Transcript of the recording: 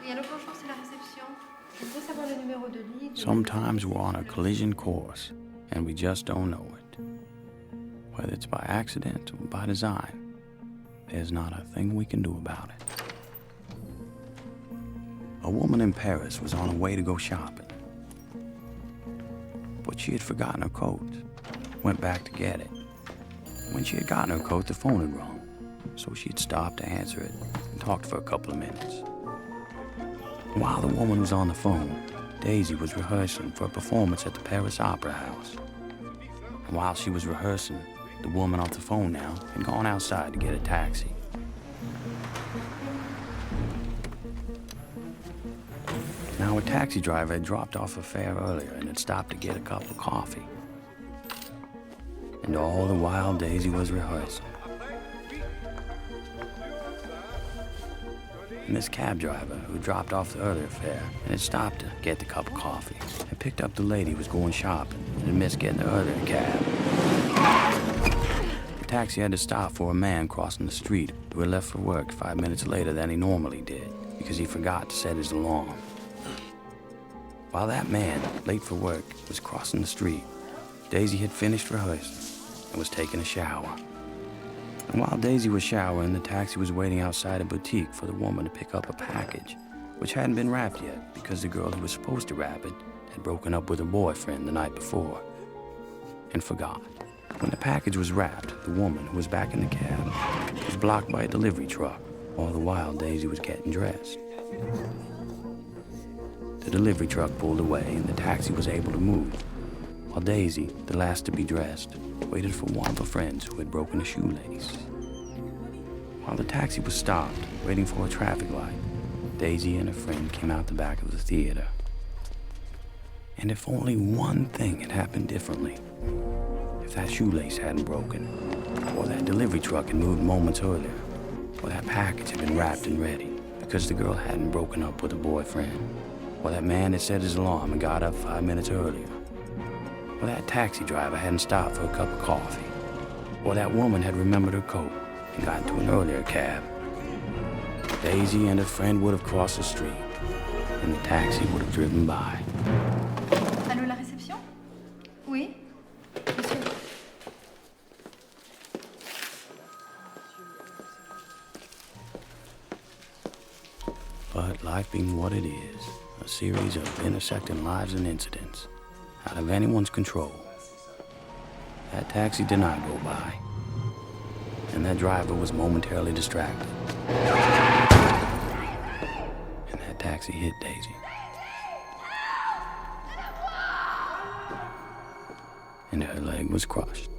Oui, allô, bonjour, c'est la réception. Je voudrais savoir le numéro de lit. Sometimes we're on a collision course, and we just don't know it. Whether it's by accident or by design, there's not a thing we can do about it. A woman in Paris was on her way to go shopping, but she had forgotten her coat. Went back to get it. When she had gotten her coat, the phone had rung, so she had stopped to answer it and talked for a couple of minutes. While the woman was on the phone, Daisy was rehearsing for a performance at the Paris Opera House. And while she was rehearsing, the woman on the phone now had gone outside to get a taxi. Now, a taxi driver had dropped off a fare earlier and had stopped to get a cup of coffee. And all the while, Daisy was rehearsing. And this cab driver, who dropped off the earlier fare and had stopped to get the cup of coffee, had picked up the lady who was going shopping and had missed getting the earlier cab. The taxi had to stop for a man crossing the street who had left for work 5 minutes later than he normally did because he forgot to set his alarm. While that man, late for work, was crossing the street, Daisy had finished rehearsing and was taking a shower. And while Daisy was showering, the taxi was waiting outside a boutique for the woman to pick up a package, which hadn't been wrapped yet because the girl who was supposed to wrap it had broken up with her boyfriend the night before and forgot. When the package was wrapped, the woman, who was back in the cab, was blocked by a delivery truck. All the while, Daisy was getting dressed. The delivery truck pulled away and the taxi was able to move, while Daisy, the last to be dressed, waited for one of her friends who had broken a shoelace. While the taxi was stopped, waiting for a traffic light, Daisy and her friend came out the back of the theater. And if only one thing had happened differently, if that shoelace hadn't broken, or that delivery truck had moved moments earlier, or that package had been wrapped and ready because the girl hadn't broken up with her boyfriend, or that man had set his alarm and got up 5 minutes earlier, or that taxi driver hadn't stopped for a cup of coffee, or that woman had remembered her coat and got into an earlier cab, Daisy and her friend would have crossed the street, and the taxi would have driven by. Allô, la réception? Oui? Monsieur. But life being what it is, a series of intersecting lives and incidents, out of anyone's control, that taxi did not go by, and that driver was momentarily distracted. And that taxi hit Daisy. And her leg was crushed.